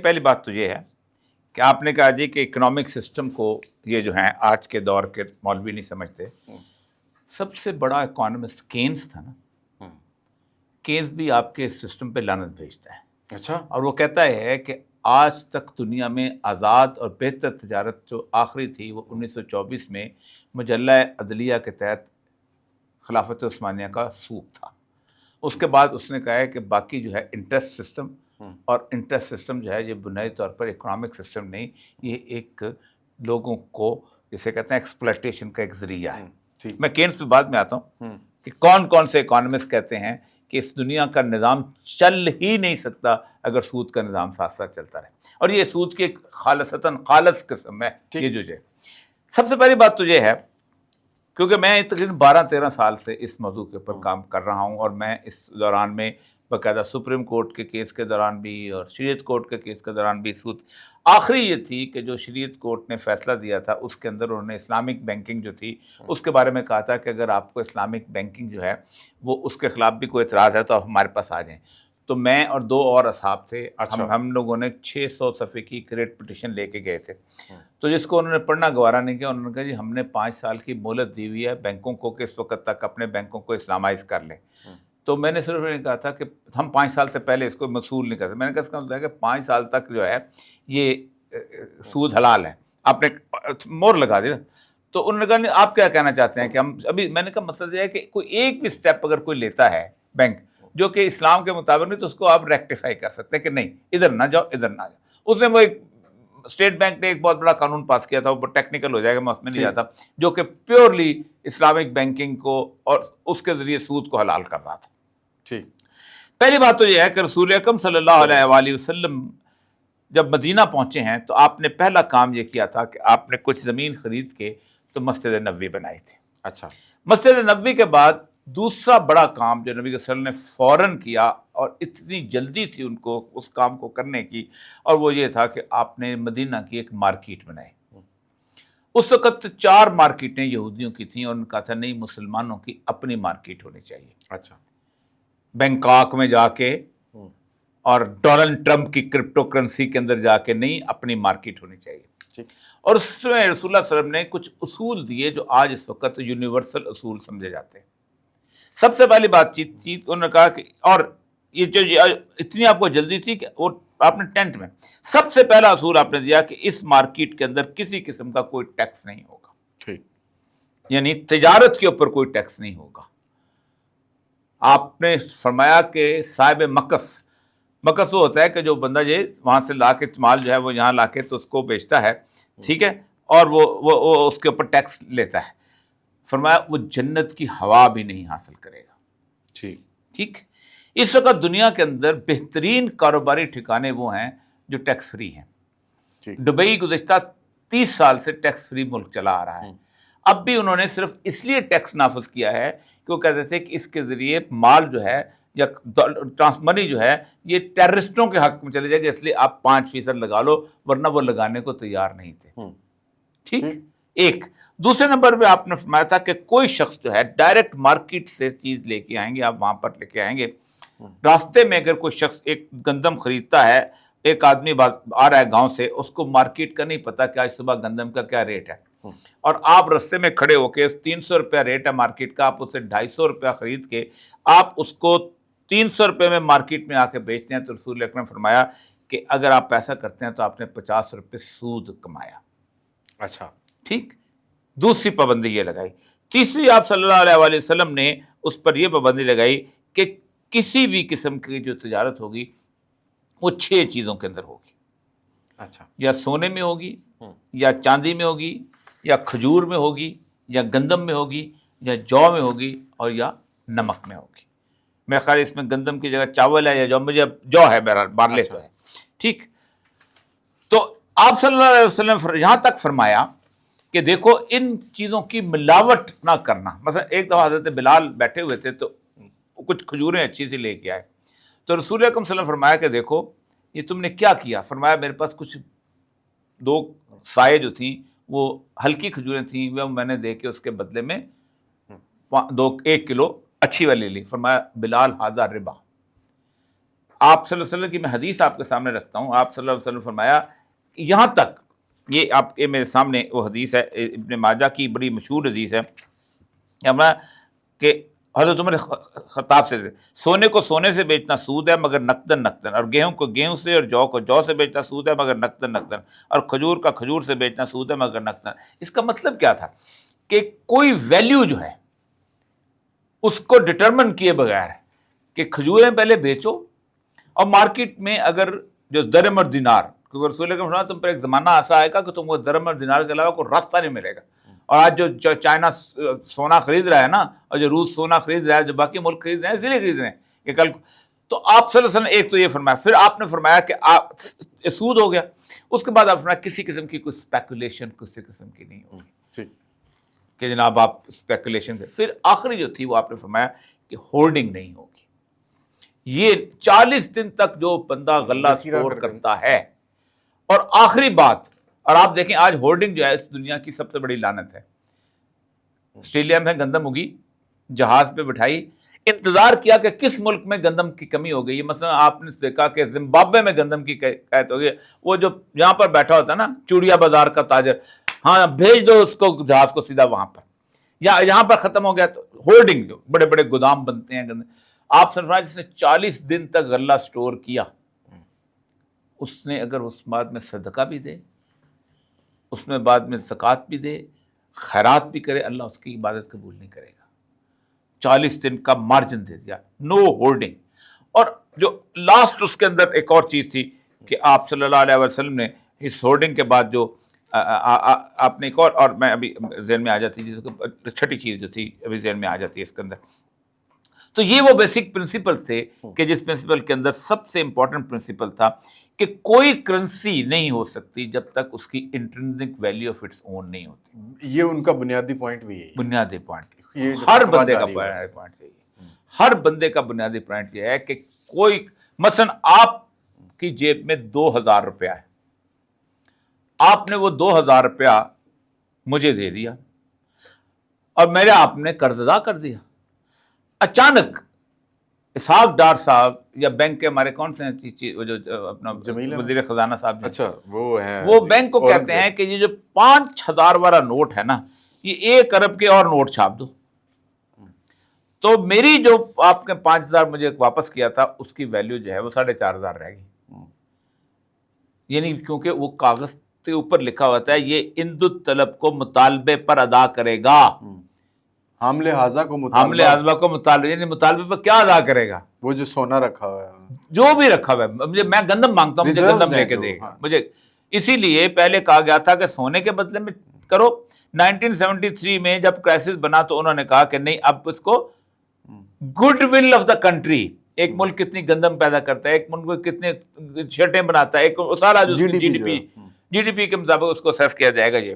پہلی بات تو یہ ہے کہ آپ نے کہا جی کہ اکنامک سسٹم کو یہ جو ہیں آج کے دور کے مولوی نہیں سمجھتے. سب سے بڑا اکانومسٹ کینز تھا نا. کینز بھی آپ کے سسٹم پہ لعنت بھیجتا ہے. اچھا. اور وہ کہتا ہے کہ آج تک دنیا میں آزاد اور بہتر تجارت جو آخری تھی وہ 1924 میں مجلہ عدلیہ کے تحت خلافت عثمانیہ کا سوق تھا. اس کے بعد اس نے کہا ہے کہ باقی جو ہے انٹرسٹ سسٹم، اور انٹرسٹ سسٹم جو ہے یہ بنیادی طور پر اکنامک سسٹم نہیں، یہ ایک لوگوں کو جسے کہتے ہیں ایکسپلائٹیشن کا ایک ذریعہ ہے. میں کینز پہ بعد میں آتا ہوں کہ کون کون سے اکانومسٹ کہتے ہیں کہ اس دنیا کا نظام چل ہی نہیں سکتا اگر سود کا نظام ساتھ ساتھ چلتا رہے، اور یہ سود کی ایک خالص قسم ہے. یہ جو ہے سب سے پہلی بات تو یہ ہے، کیونکہ میں تقریباً 12-13 سال سے اس موضوع کے اوپر کام کر رہا ہوں، اور میں اس دوران میں باقاعدہ سپریم کورٹ کے کیس کے دوران بھی اور شریعت کورٹ کے کیس کے دوران بھی سود. آخری یہ تھی کہ جو شریعت کورٹ نے فیصلہ دیا تھا اس کے اندر انہوں نے اسلامک بینکنگ جو تھی اس کے بارے میں کہا تھا کہ اگر آپ کو اسلامک بینکنگ جو ہے وہ اس کے خلاف بھی کوئی اعتراض ہے تو آپ ہمارے پاس آ جائیں. تو میں اور 2 اور اصحاب تھے، ہم لوگوں نے 600 صفحے کی کریٹ پٹیشن لے کے گئے تھے. تو جس کو انہوں نے پڑھنا گوارا نہیں کیا، انہوں نے کہا جی ہم نے 5 سال کی مہلت دی ہوئی ہے بینکوں کو کہ اس وقت تک اپنے بینکوں کو اسلامائز کر لیں. تو میں نے صرف یہ کہا تھا کہ ہم 5 سال سے پہلے اس کو موصول نہیں کرتے. میں نے کہا اس کا مطلب ہے کہ 5 سال تک جو ہے یہ سود حلال ہے، آپ نے مور لگا دیا. تو انہوں نے کہا نہیں آپ کیا کہنا چاہتے ہیں کہ ہم ابھی، میں نے کہا مطلب یہ ہے کہ کوئی ایک بھی سٹیپ اگر کوئی لیتا ہے بینک جو کہ اسلام کے مطابق نہیں تو اس کو آپ ریکٹیفائی کر سکتے ہیں کہ نہیں ادھر نہ جاؤ ادھر نہ جاؤ. اس نے وہ ایک اسٹیٹ بینک نے ایک بہت بڑا قانون پاس کیا تھا، وہ ٹیکنیکل ہو جائے گا میں اس میں نہیں جاتا، جو کہ پیورلی اسلامک بینکنگ کو اور اس کے ذریعے سود کو حلال کر رہا تھا. ٹھیک. پہلی بات تو یہ ہے کہ رسول اکرم صلی اللہ علیہ وآلہ وسلم جب مدینہ پہنچے ہیں تو آپ نے پہلا کام یہ کیا تھا کہ آپ نے کچھ زمین خرید کے تو مسجد نبوی بنائی تھی. اچھا. مسجد نبوی کے بعد دوسرا بڑا کام جو نبی صلی اللہ علیہ وسلم نے فوراً کیا، اور اتنی جلدی تھی ان کو اس کام کو کرنے کی، اور وہ یہ تھا کہ آپ نے مدینہ کی ایک مارکیٹ بنائی. اس وقت 4 مارکیٹیں یہودیوں کی تھیں، اور ان کا تھا نہیں مسلمانوں کی اپنی مارکیٹ ہونی چاہیے. اچھا. بینکاک میں جا کے اور ڈونلڈ ٹرمپ کی کرپٹو کرنسی کے اندر جا کے نہیں، اپنی مارکیٹ ہونی چاہیے. اور اس میں رسول اللہ صلی اللہ علیہ وسلم نے کچھ اصول دیے جو آج اس وقت یونیورسل اصول سمجھے جاتے ہیں. سب سے پہلی بات چیز انہوں نے کہا کہ، اور یہ جو اتنی آپ کو جلدی تھی کہ وہ آپ نے ٹینٹ میں سب سے پہلا اصول آپ نے دیا کہ اس مارکیٹ کے اندر کسی قسم کا کوئی ٹیکس نہیں ہوگا. ٹھیک. یعنی تجارت کے اوپر کوئی ٹیکس نہیں ہوگا. آپ نے فرمایا کہ صاحب مکس وہ ہوتا ہے کہ جو بندہ یہ وہاں سے لا کے مال جو ہے وہ یہاں لا کے تو اس کو بیچتا ہے، ٹھیک ہے، اور وہ اس کے اوپر ٹیکس لیتا ہے. فرمایا وہ جنت کی ہوا بھی نہیں حاصل کرے گا. ٹھیک. اس وقت دنیا کے اندر بہترین کاروباری ٹھکانے وہ ہیں جو ٹیکس فری ہیں. دبئی گزشتہ 30 سال سے ٹیکس فری ملک چلا آ رہا ہے. اب بھی انہوں نے صرف اس لیے ٹیکس نافذ کیا ہے کہ وہ کہتے تھے کہ اس کے ذریعے مال جو ہے یا منی جو ہے یہ ٹیررسٹوں کے حق میں چلے جائے گا، اس لیے آپ 5% لگا لو، ورنہ وہ لگانے کو تیار نہیں تھے. ٹھیک. ایک دوسرے نمبر پہ آپ نے فرمایا تھا کہ کوئی شخص جو ہے ڈائریکٹ مارکیٹ سے چیز لے کے آئیں گے، آپ وہاں پر لے کے آئیں گے، راستے میں اگر کوئی شخص ایک گندم خریدتا ہے، ایک آدمی آ رہا ہے گاؤں سے، اس کو مارکیٹ کا نہیں پتا کہ آج صبح گندم کا کیا ریٹ ہے، اور آپ رستے میں کھڑے ہو کے 300 روپیہ ریٹ ہے مارکیٹ کا، آپ اسے 250 روپیہ خرید کے آپ اس کو 300 روپے میں مارکیٹ میں آ کے بیچتے ہیں، تو رسول اکرم نے فرمایا کہ اگر آپ ایسا کرتے ہیں تو آپ نے 50 روپے سود کمایا. اچھا. ٹھیک. دوسری پابندی یہ لگائی. تیسری آپ صلی اللہ علیہ وآلہ وسلم نے اس پر یہ پابندی لگائی کہ کسی بھی قسم کی جو تجارت ہوگی وہ 6 چیزوں کے اندر ہوگی. اچھا. یا سونے میں ہوگی، یا چاندی میں ہوگی، یا کھجور میں ہوگی، یا گندم میں ہوگی، یا جو میں ہوگی، اور یا نمک میں ہوگی. میرا خیال اس میں گندم کی جگہ چاول ہے، یا جو، مجھے جو ہے میرا بارلے تو ہے. ٹھیک. تو آپ صلی اللہ علیہ وسلم یہاں تک فرمایا کہ دیکھو ان چیزوں کی ملاوٹ نہ کرنا. مثلا ایک دفعہ حضرت بلال بیٹھے ہوئے تھے تو کچھ کھجوریں اچھی سی لے کے آئے، تو رسول اکرم صلی اللہ علیہ وسلم فرمایا کہ دیکھو یہ تم نے کیا کیا. فرمایا میرے پاس کچھ 2 سائے جو تھیں وہ ہلکی کھجوریں تھیں، وہ میں نے دے کے اس کے بدلے میں 1 کلو اچھی والی لی. فرمایا بلال ھذا ربا، آپ صلی اللہ علیہ وسلم کی میں حدیث آپ کے سامنے رکھتا ہوں. آپ صلی اللہ علیہ وسلم فرمایا کہ یہاں تک یہ آپ کے میرے سامنے وہ حدیث ہے ابن ماجہ کی بڑی مشہور حدیث ہے کہ حضرت عمر خطاب سے سونے کو سونے سے بیچنا سود ہے مگر نقدن نقدن, اور گیہوں کو گیہوں سے اور جو کو جو سے بیچنا سود ہے مگر نقدن نقدن, اور کھجور کا کھجور سے بیچنا سود ہے مگر نقدن. اس کا مطلب کیا تھا کہ کوئی ویلیو جو ہے اس کو ڈٹرمن کیے بغیر کہ کھجوریں پہلے بیچو, اور مارکیٹ میں اگر جو درہم اور دینار, کیونکہ رسول اکرم صلی اللہ علیہ وسلم تم پر ایک زمانہ ایسا آئے گا کہ تم کو درہم اور دینار کے علاوہ کوئی راستہ نہیں ملے گا. اور آج جو چائنا سونا خرید رہا ہے نا, اور جو روس سونا خرید رہا ہے, جو باقی ملک خرید رہے ہیں, اسی لیے خرید رہے ہیں کہ کل تو آپ صلی اللہ علیہ وسلم ایک تو یہ فرمایا, پھر آپ نے فرمایا کہ آپ سود ہو گیا. اس کے بعد آپ فرمایا کسی قسم کی کوئی اسپیکولیشن کسی قسم کی نہیں ہوگی کہ جناب آپ اسپیکولیشن کریں. پھر آخری جو تھی وہ آپ نے فرمایا کہ ہولڈنگ نہیں ہوگی. یہ 40 دن تک جو بندہ غلہ سٹور کرتا ہے, اور آخری بات, اور آپ دیکھیں آج ہولڈنگ جو ہے اس دنیا کی سب سے بڑی لعنت ہے. آسٹریلیا میں گندم اگی, جہاز پہ بٹھائی, انتظار کیا کہ کس ملک میں گندم کی کمی ہو گئی ہے. مثلا آپ نے دیکھا کہ زمبابوے میں گندم کی قحط ہو گئی, وہ جو یہاں پر بیٹھا ہوتا ہے نا چوڑیا بازار کا تاجر, ہاں بھیج دو اس کو جہاز کو سیدھا وہاں پر, یا یہاں پر ختم ہو گیا. تو ہولڈنگ جو بڑے بڑے گودام بنتے ہیں گندم, آپ سن رہا جس نے 40 دن تک غلہ سٹور کیا, اس نے اگر اس بعد میں صدقہ بھی دے, اس میں بعد میں زکوٰۃ بھی دے, خیرات بھی کرے, اللہ اس کی عبادت قبول نہیں کرے گا. 40 دن کا مارجن دے دیا, نو ہولڈنگ. اور جو لاسٹ اس کے اندر ایک اور چیز تھی کہ آپ صلی اللہ علیہ وسلم نے اس ہولڈنگ کے بعد جو آپ نے ایک اور میں ابھی ذہن میں آ جاتی ہے, چھٹی چیز جو تھی ابھی ذہن میں آ جاتی ہے اس کے اندر. تو یہ وہ بیسک پرنسپل تھے کہ جس پرنسپل کے اندر سب سے امپورٹنٹ پرنسپل تھا کہ کوئی کرنسی نہیں ہو سکتی جب تک اس کی intrinsic value of its own نہیں ہوتی. یہ ان کا بنیادی پوائنٹ بھی ہے, بنیادی پوائنٹ ہر بندے کا پوائنٹ یہی ہے. ہر بندے کا بنیادی پوائنٹ یہ ہے کہ کوئی مثلا آپ کی جیب میں 2000 روپیہ ہے, آپ نے وہ 2000 روپیہ مجھے دے دیا اور میرے آپ نے قرض ادا کر دیا. اچانک اسحاق ڈار صاحب یا بینک کے ہمارے کون سے ہیں وہ جو اپنا وزیر خزانہ صاحب, اچھا وہ بینک کو کہتے ہیں کہ یہ جو 5000 والا نوٹ ہے نا, یہ 1 ارب کے اور نوٹ چھاپ دو. تو میری جو آپ نے 5000 مجھے واپس کیا تھا اس کی ویلیو جو ہے وہ 4500 رہ گئی. یعنی کیونکہ وہ کاغذ کے اوپر لکھا ہوتا ہے یہ اندت طلب کو مطالبے پر ادا کرے گا, حامل حاضہ کو مطالبہ, یعنی مطالبے پر کیا ادا کرے گا, وہ جو سونا رکھا ہوا ہے, جو بھی رکھا ہوا ہے. میں گندم مانگتا ہوں, مجھے گندم لے کے دے گا مجھے. اسی لیے پہلے کہا گیا تھا کہ سونے کے بدلے میں کرو. 1973 میں جب کرائسس بنا تو انہوں نے کہا کہ نہیں, اب اس کو good will of the country, ایک ملک کتنی گندم پیدا کرتا ہے, ایک ملک کتنے شرٹیں بناتا ہے, ایک سارا جو جی ڈی پی کے مطابق اس کو اسیس کیا جائے گا. یہ